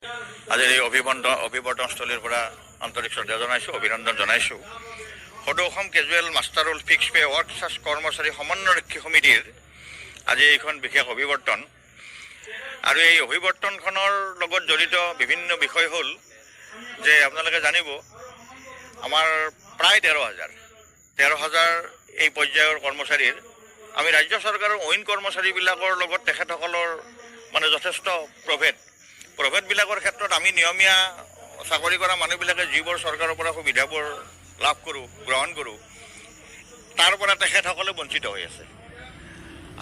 আজি এই অভিৱৰ্তনস্থলীৰ পৰা আন্তৰিক শ্ৰদ্ধা জনাইছোঁ, অভিনন্দন জনাইছোঁ। সদৌ Assam casual master roll fix pay workers কৰ্মচাৰী সমন্বয়ৰক্ষী সমিতিৰ আজি এইখন বিশেষ অভিৱৰ্তন। আৰু এই অভিৱৰ্তনখনৰ লগত জড়িত বিভিন্ন বিষয় হ'ল যে আপোনালোকে জানিব আমাৰ প্ৰায় 13,000 এই পৰ্যায়ৰ কৰ্মচাৰীৰ আমি ৰাজ্য চৰকাৰৰ অইন কৰ্মচাৰীবিলাকৰ লগত তেখেতসকলৰ মানে যথেষ্ট প্ৰভেদবিলাকৰ ক্ষেত্ৰত আমি নিয়মীয়া চাকৰি কৰা মানুহবিলাকে যিবোৰ চৰকাৰৰ পৰা সুবিধাবোৰ লাভ কৰোঁ, গ্ৰহণ কৰোঁ, তাৰ পৰা তেখেতসকলে বঞ্চিত হৈ আছে।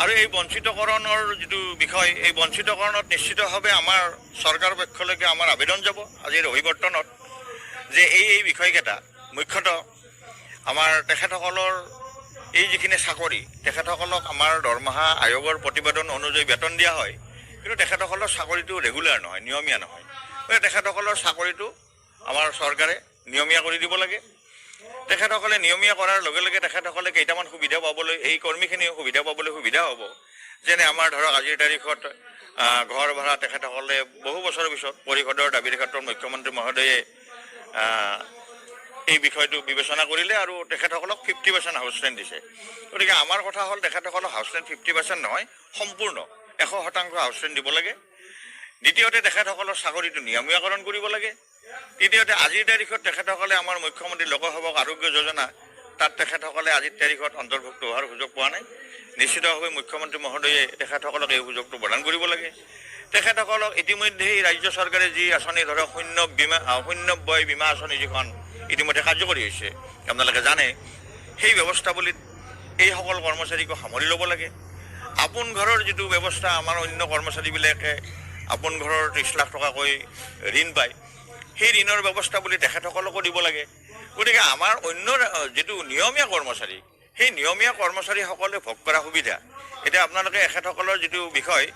আৰু এই বঞ্চিতকৰণৰ যিটো বিষয়, এই বঞ্চিতকৰণত নিশ্চিতভাৱে আমাৰ চৰকাৰৰ পক্ষলৈকে আমাৰ আবেদন যাব আজিৰ অভিৱৰ্তনত যে এই বিষয়কেইটা মুখ্যতঃ আমাৰ তেখেতসকলৰ এই যিখিনি চাকৰি, তেখেতসকলক আমাৰ দৰমহা আয়োগৰ প্ৰতিবেদন অনুযায়ী বেতন দিয়া হয়, কিন্তু তেখেতসকলৰ চাকৰিটো ৰেগুলাৰ নহয়, নিয়মীয়া নহয়। গতিকে তেখেতসকলৰ চাকৰিটো আমাৰ চৰকাৰে নিয়মীয়া কৰি দিব লাগে। তেখেতসকলে নিয়মীয়া কৰাৰ লগে লগে তেখেতসকলে কেইটামান সুবিধা পাবলৈ, এই কৰ্মীখিনিও সুবিধা পাবলৈ সুবিধা হ'ব। যেনে আমাৰ ধৰক আজিৰ তাৰিখত ঘৰ ভাড়া তেখেতসকলে বহু বছৰৰ পিছত পৰিষদৰ দাবীৰ ক্ষেত্ৰত মুখ্যমন্ত্ৰী মহোদয়ে এই বিষয়টো বিবেচনা কৰিলে আৰু তেখেতসকলক 50% হাউচ ৰেণ্ট দিছে। গতিকে আমাৰ কথা হ'ল তেখেতসকলক হাউচ ৰেণ্ট 50% নহয়, সম্পূৰ্ণ 100% হাউচ ৰেণ্ট দিব লাগে। দ্বিতীয়তে তেখেতসকলৰ চাকৰিটো নিয়মীয়াকৰণ কৰিব লাগে। তৃতীয়তে আজিৰ তাৰিখত তেখেতসকলে আমাৰ মুখ্যমন্ত্ৰী লোকসেৱক আৰোগ্য যোজনা, তাত তেখেতসকলে আজিৰ তাৰিখত অন্তৰ্ভুক্ত হোৱাৰ সুযোগ পোৱা নাই। নিশ্চিতভাৱে মুখ্যমন্ত্ৰী মহোদয়ে তেখেতসকলক এই সুযোগটো প্ৰদান কৰিব লাগে। তেখেতসকলক ইতিমধ্যেই ৰাজ্য চৰকাৰে যি আঁচনি ধৰক শূন্য ব্যয় বীমা আঁচনি যিখন ইতিমধ্যে কাৰ্যকৰী হৈছে, আপোনালোকে জানে, সেই ব্যৱস্থাৱলীত এইসকল কৰ্মচাৰীকো সামৰি ল'ব লাগে। আপোন ঘৰৰ যিটো ব্যৱস্থা, আমাৰ অন্য কৰ্মচাৰীবিলাকে আপোন ঘৰৰ 30 লাখ টকাকৈ ঋণ পায়, সেই ঋণৰ ব্যৱস্থা বুলি তেখেতসকলকো দিব লাগে। গতিকে আমাৰ অন্য যিটো নিয়মীয়া কৰ্মচাৰী, সেই নিয়মীয়া কৰ্মচাৰীসকলে ভোগ কৰা সুবিধা, এতিয়া আপোনালোকে এখেতসকলৰ যিটো বিষয়,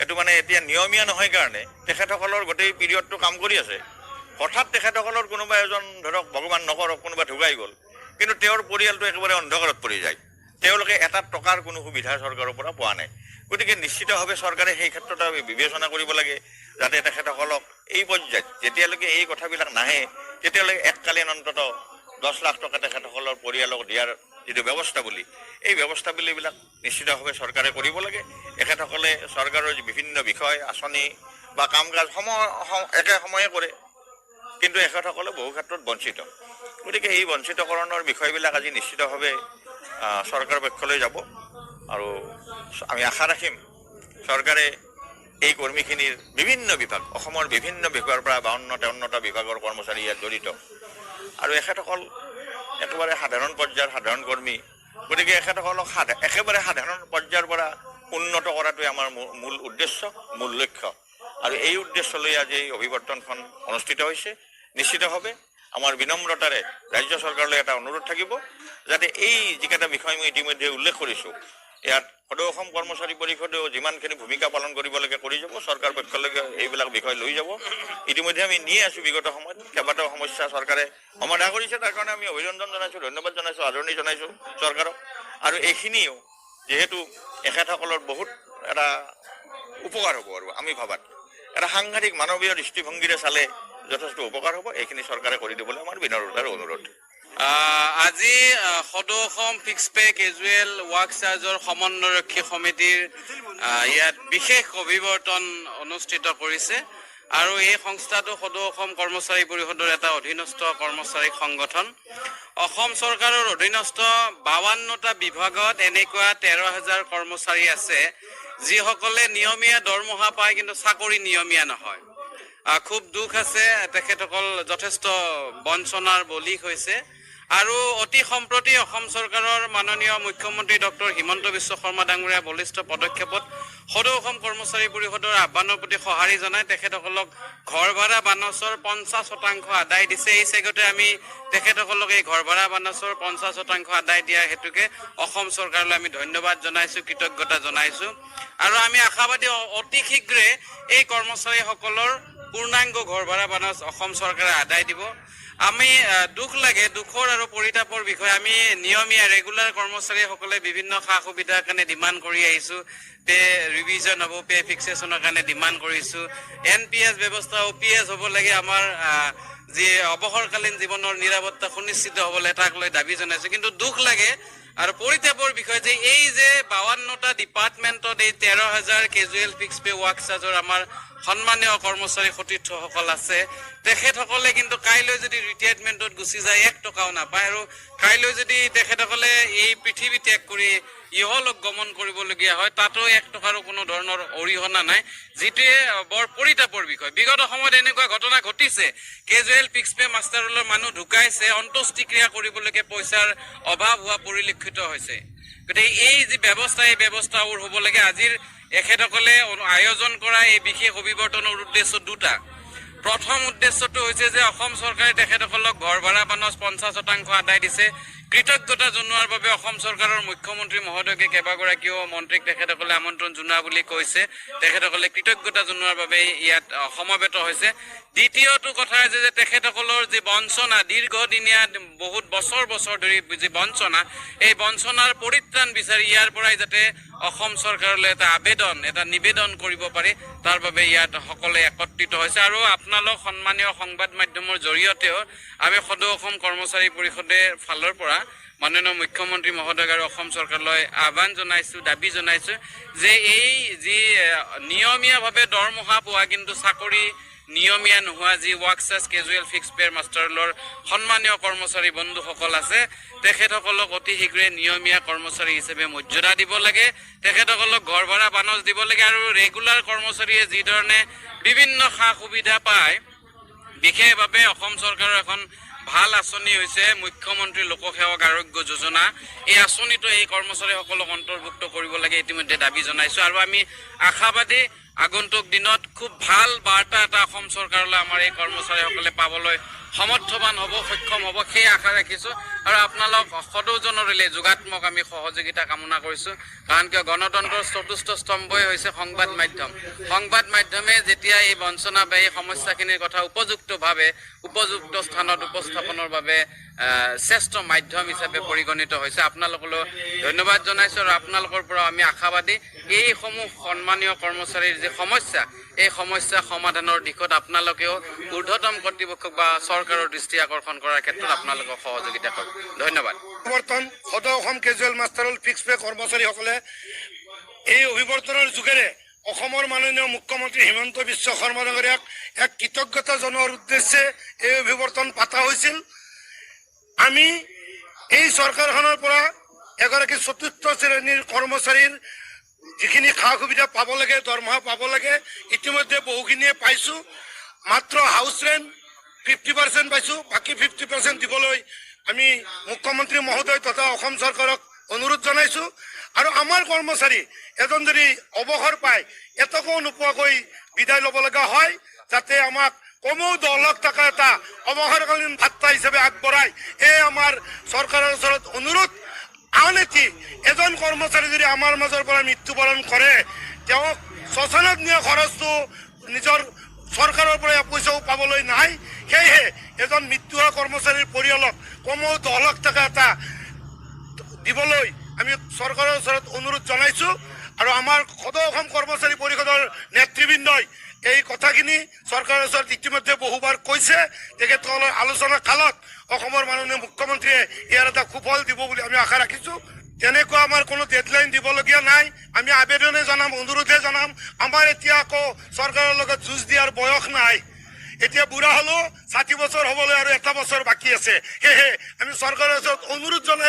এইটো মানে এতিয়া নিয়মীয়া নহয় কাৰণে তেখেতসকলৰ গোটেই পিৰিয়ডটো কাম কৰি আছে। হঠাৎ তেখেতসকলৰ কোনোবা এজন ধৰক ভগৱান নকৰক কোনোবা ঢুকাই গ'ল, কিন্তু তেওঁৰ পৰিয়ালটো একেবাৰে অন্ধকাৰত পৰি যায়। তেওঁলোকে এটা টকাৰ কোনো সুবিধা চৰকাৰৰ পৰা পোৱা নাই। গতিকে নিশ্চিতভাৱে চৰকাৰে সেই ক্ষেত্ৰত বিবেচনা কৰিব লাগে, যাতে তেখেতসকলক এই পৰ্যায়ত যেতিয়ালৈকে এই কথাবিলাক নাহে, তেতিয়ালৈকে এককালীন অন্ততঃ 10 লাখ টকা তেখেতসকলৰ পৰিয়ালক দিয়াৰ যিটো ব্যৱস্থাৱলী, এই ব্যৱস্থাৱলীবিলাক নিশ্চিতভাৱে চৰকাৰে কৰিব লাগে। এখেতসকলে চৰকাৰৰ বিভিন্ন বিষয়, আঁচনি বা কাম কাজ একে সময়ে কৰে, কিন্তু এখেতসকলে বহু ক্ষেত্ৰত বঞ্চিত। গতিকে এই বঞ্চিতকৰণৰ বিষয়বিলাক আজি নিশ্চিতভাৱে চৰকাৰৰ পক্ষলৈ যাব। আৰু আমি আশা ৰাখিম চৰকাৰে এই কৰ্মীখিনিৰ বিভিন্ন বিভাগ, অসমৰ বিভিন্ন বিভাগৰ পৰা 52-53টা বিভাগৰ কৰ্মচাৰী ইয়াত জড়িত, আৰু এখেতসকল একেবাৰে সাধাৰণ পৰ্যায়ৰ সাধাৰণ কৰ্মী। গতিকে এখেতসকলক একেবাৰে সাধাৰণ পৰ্যায়ৰ পৰা উন্নত কৰাটোৱে আমাৰ মূল উদ্দেশ্য, মূল লক্ষ্য। আৰু এই উদ্দেশ্য লৈ আজি এই অভিৱৰ্তনখন অনুষ্ঠিত হৈছে। নিশ্চিতভাৱে আমাৰ বিনম্ৰতাৰে ৰাজ্য চৰকাৰলৈ এটা অনুৰোধ থাকিব, যাতে এই যিকেইটা বিষয় মই ইতিমধ্যে উল্লেখ কৰিছোঁ, ইয়াত সদৌ অসম কৰ্মচাৰী পৰিষদেও যিমানখিনি ভূমিকা পালন কৰিব লাগে কৰি যাব, চৰকাৰ পক্ষলৈকে এইবিলাক বিষয় লৈ যাব। ইতিমধ্যে আমি নিয়ে আছোঁ, বিগত সময়ত কেইবাটাও সমস্যা চৰকাৰে সমাধান কৰিছে, তাৰ কাৰণে আমি অভিনন্দন জনাইছোঁ, ধন্যবাদ জনাইছোঁ, আদৰণি জনাইছোঁ চৰকাৰক। আৰু এইখিনিও যিহেতু এখেতসকলৰ বহুত এটা উপকাৰ হ'ব, আৰু আমি ভাবাত এটা সাংঘাতিক মানৱীয় দৃষ্টিভংগীৰে চালে যথেষ্ট উপকাৰ হ'ব। এইখিনি চৰকাৰে কৰি দিবলৈ আমাৰ বিনম্ৰতাৰ অনুৰোধ। আজি সদৌ Assam fix pay casual work চাৰ্জৰ সমন্বয়ৰক্ষী সমিতিৰ ইয়াত বিশেষ অভিৱৰ্তন অনুষ্ঠিত কৰিছে। আৰু এই সংস্থাটো সদৌ অসম কৰ্মচাৰী পৰিষদৰ এটা অধীনস্থ কৰ্মচাৰী সংগঠন। অসম চৰকাৰৰ অধীনস্থ 52টা বিভাগত এনেকুৱা 13,000 কৰ্মচাৰী আছে, যিসকলে নিয়মীয়া দৰমহা পায়, কিন্তু চাকৰি নিয়মীয়া নহয়। খুব দুখ আছে, তেখেতসকল যথেষ্ট বঞ্চনাৰ বলি হৈছে। আৰু অতি সম্প্ৰতি অসম চৰকাৰৰ মাননীয় মুখ্যমন্ত্ৰী ডক্টৰ হিমন্ত বিশ্ব শৰ্মা ডাঙৰীয়া বলিষ্ঠ পদক্ষেপত সদৌ অসম কৰ্মচাৰী পৰিষদৰ আহ্বানৰ প্ৰতি সঁহাৰি জনাই তেখেতসকলক ঘৰ ভাড়া বানচৰ 50% আদায় দিছে। এই চেগতে আমি তেখেতসকলক এই ঘৰ ভাড়া বানচৰ 50% আদায় দিয়া হেতুকে অসম চৰকাৰলৈ আমি ধন্যবাদ জনাইছোঁ, কৃতজ্ঞতা জনাইছোঁ। আৰু আমি আশাবাদী অতি শীঘ্ৰে এই কৰ্মচাৰীসকলৰ পূৰ্ণাংগ ঘৰ ভাড়া বানচ অসম চৰকাৰে আদায় দিব। আমি দুখ লাগে, দুখৰ আৰু পৰিতাপৰ বিষয়ে আমি নিয়মীয়া ৰেগুলাৰ কৰ্মচাৰীসকলে বিভিন্ন সা সুবিধাৰ কাৰণে ডিমাণ্ড কৰি আহিছো। পে ৰিভিজন হ'ব, পে ফিক্সেশ্যনৰ কাৰণে ডিমাণ্ড কৰিছো। NPS ব্যৱস্থা, OPS হ'ব লাগে, আমাৰ যি অৱসৰকালীন জীৱনৰ নিৰাপত্তা সুনিশ্চিত হ'বলৈ তাক লৈ দাবী জনাইছো। কিন্তু দুখ লাগে আৰু পৰিতাপৰ বিষয় যে এই যে 52টা ডিপাৰ্টমেণ্টত এই 13,000 কেজুৱেল ফিক্স পে ৱাৰ্ক চাৰ্জৰ আমাৰ সন্মানীয় কৰ্মচাৰী সতীৰ্থসকল আছে, তেখেতসকলে কিন্তু কাইলৈ যদি ৰিটায়াৰমেণ্টত গুচি যায় 1 টকাও নাপায়। আৰু কাইলৈ যদি তেখেতসকলে এই পৃথিৱী ত্যাগ কৰি ইহলোক গমন কৰিবলগীয়া হয়, তাতো 1 টকাৰো কোনো ধৰণৰ অৰিহণা নাই, যিটোৱে বৰ পৰিতাপৰ বিষয়। বিগত সময়ত এনেকুৱা ঘটনা ঘটিছে, কেজুৱেল ফিক্স পে মাষ্টাৰ ৰোলৰ মানুহ ঢুকাইছে, অন্ত্যেষ্টিক্ৰিয়া কৰিবলৈকে পইচাৰ অভাৱ হোৱা পৰিলক্ষিত হৈছে। গতিকে এই যি ব্যৱস্থা, এই ব্যৱস্থা হ'ব লাগে। আজিৰ এখেতসকলে আয়োজন কৰা এই বিশেষ অভিৱৰ্তনৰ উদ্দেশ্য দুটা। প্ৰথম উদ্দেশ্যটো হৈছে যে অসম চৰকাৰে তেখেতসকলক ঘৰ ভাড়া বানচ 50% আদায় দিছে। কৃতজ্ঞতা জনোৱাৰ বাবে অসম চৰকাৰৰ মুখ্যমন্ত্ৰী মহোদয়কে কেইবাগৰাকীও মন্ত্ৰীক তেখেতসকলে আমন্ত্ৰণ জনোৱা বুলি কৈছে। তেখেতসকলে কৃতজ্ঞতা জনোৱাৰ বাবে ইয়াত সমবেত হৈছে। দ্বিতীয়টো কথা হৈছে যে তেখেতসকলৰ যি বঞ্চনা, দীৰ্ঘদিনীয়া বহুত বছৰ ধৰি যি বঞ্চনা, এই বঞ্চনাৰ পৰিত্ৰাণ বিচাৰি ইয়াৰ পৰাই যাতে অসম চৰকাৰলৈ এটা নিবেদন কৰিব পাৰে, তাৰ বাবে ইয়াত সকলোৱে একত্ৰিত হৈছে। আৰু আপোনালোক সন্মানীয় সংবাদ মাধ্যমৰ জৰিয়তেও আমি সদৌ অসম কৰ্মচাৰী পৰিষদৰ ফালৰ পৰা মাননীয় মুখ্যমন্ত্ৰী মহোদয় আৰু অসম চৰকাৰলৈ আহ্বান জনাইছো, দাবী জনাইছো যে এই যি নিয়মীয়াভাৱে দৰমহা পোৱা কিন্তু চাকৰি নিয়মীয়া নোহোৱা যি ৱাৰ্কচাৰ্ছ কেজুৱেল ফিক্স পে মাষ্টাৰৰ সন্মানীয় কৰ্মচাৰী বন্ধুসকল আছে, তেখেতসকলক অতি শীঘ্ৰে নিয়মীয়া কৰ্মচাৰী হিচাপে মৰ্যাদা দিব লাগে, তেখেতসকলক ঘৰ ভাড়া বানচ দিব লাগে। আৰু ৰেগুলাৰ কৰ্মচাৰীয়ে যিধৰণে বিভিন্ন সা সুবিধা পায়, বিশেষভাৱে অসম চৰকাৰৰ এখন ভাল আঁচনি হৈছে মুখ্যমন্ত্ৰী লোকসেৱক আৰোগ্য যোজনা। এই আঁচনিটো এই কৰ্মচাৰীসকলক অন্তৰ্ভুক্ত কৰিব লাগে, ইতিমধ্যে দাবী জনাইছো। আৰু আমি আশাবাদী আগন্তুক দিনত খুব ভাল বাৰ্তা এটা অসম চৰকাৰলৈ আমাৰ এই কৰ্মচাৰীসকলে পাবলৈ সমৰ্থবান হ'ব, সক্ষম হ'ব, সেই আশা ৰাখিছো। আৰু আপোনালোক সদৌজনৰে যোগাত্মক আমি সহযোগিতা কামনা কৰিছো। কাৰণ কিয় গণতন্ত্ৰৰ চতুৰ্থ স্তম্ভই হৈছে সংবাদ মাধ্যম। সংবাদ মাধ্যমে যেতিয়া এই বঞ্চনা বা এই সমস্যাখিনিৰ কথা উপযুক্তভাৱে উপযুক্ত স্থানত উপস্থাপনৰ বাবে শ্ৰেষ্ঠ মাধ্যম হিচাপে পৰিগণিত হৈছে। আপোনালোকলৈ ধন্যবাদ জনাইছো। আৰু আপোনালোকৰ পৰা আমি আশাবাদী এইসমূহ সন্মানীয় কৰ্মচাৰীৰ যি সমস্যা, এই সমস্যা সমাধানৰ দিশত আপোনালোকেও ঊৰ্ধ্বতম কৰ্তৃপক্ষক বা চৰকাৰৰ দৃষ্টি আকৰ্ষণ কৰাৰ ক্ষেত্ৰত আপোনালোকক সহযোগিতা কৰক। ধন্যবাদ। অভিৱৰ্তন সদৌ Assam casual master fix pay কৰ্মচাৰীসকলে এই অভিৱৰ্তনৰ যোগেৰে অসমৰ মাননীয় মুখ্যমন্ত্ৰী হিমন্ত বিশ্ব শৰ্মা ডাঙৰীয়াক এক কৃতজ্ঞতা জনোৱাৰ উদ্দেশ্যে এই অভিৱৰ্তন পতা হৈছিল। আমি এই চৰকাৰখনৰ পৰা এগৰাকী চতুৰ্থ শ্ৰেণীৰ কৰ্মচাৰীৰ যিখিনি সা সুবিধা পাব লাগে, দৰমহা পাব লাগে, ইতিমধ্যে বহুখিনিয়ে পাইছোঁ। মাত্ৰ হাউচ ৰেণ্ট 50% পাইছোঁ, বাকী 50% দিবলৈ আমি মুখ্যমন্ত্ৰী মহোদয় তথা অসম চৰকাৰক অনুৰোধ জনাইছোঁ। আৰু আমাৰ কৰ্মচাৰী এজন যদি অৱসৰ পায়, এটকাও নোপোৱাকৈ বিদায় ল'ব লগা হয়, যাতে আমাক কমেও 10 লাখ টকা এটা অৱসৰকালীন ভাত্তা হিচাপে আগবঢ়াই, এই আমাৰ চৰকাৰৰ ওচৰত অনুৰোধ। আন এটি এজন কৰ্মচাৰী যদি আমাৰ মাজৰ পৰা মৃত্যুবৰণ কৰে, তেওঁক শ্মশানত নিয়া খৰচটো নিজৰ চৰকাৰৰ পৰা পইচাও পাবলৈ নাই। সেয়েহে এজন মৃত্যু হোৱা কৰ্মচাৰীৰ পৰিয়ালক কমেও 10 লাখ টকা এটা দিবলৈ আমি চৰকাৰৰ ওচৰত অনুৰোধ জনাইছোঁ। আৰু আমাৰ সদৌ অসম কৰ্মচাৰী পৰিষদৰ নেতৃবৃন্দই এই কথাখিনি চৰকাৰৰ ওচৰত ইতিমধ্যে বহুবাৰ কৈছে। তেখেতসকলৰ আলোচনা কালত অসমৰ মাননীয় মুখ্যমন্ত্ৰীয়ে ইয়াৰ এটা সুফল দিব বুলি আমি আশা ৰাখিছোঁ। তেনেকুৱা আমাৰ কোনো ডেডলাইন দিবলগীয়া নাই। আমি আবেদনে জনাম, অনুৰোধে জনাম। আমাৰ এতিয়া আকৌ চৰকাৰৰ লগত যুঁজ দিয়াৰ বয়স নাই। এতিয়া বুঢ়া হ'লেও 60 বছৰ হ'বলৈ আৰু 1 বছৰ বাকী আছে। সেয়েহে আমি চৰকাৰৰ ওচৰত অনুৰোধ জনাই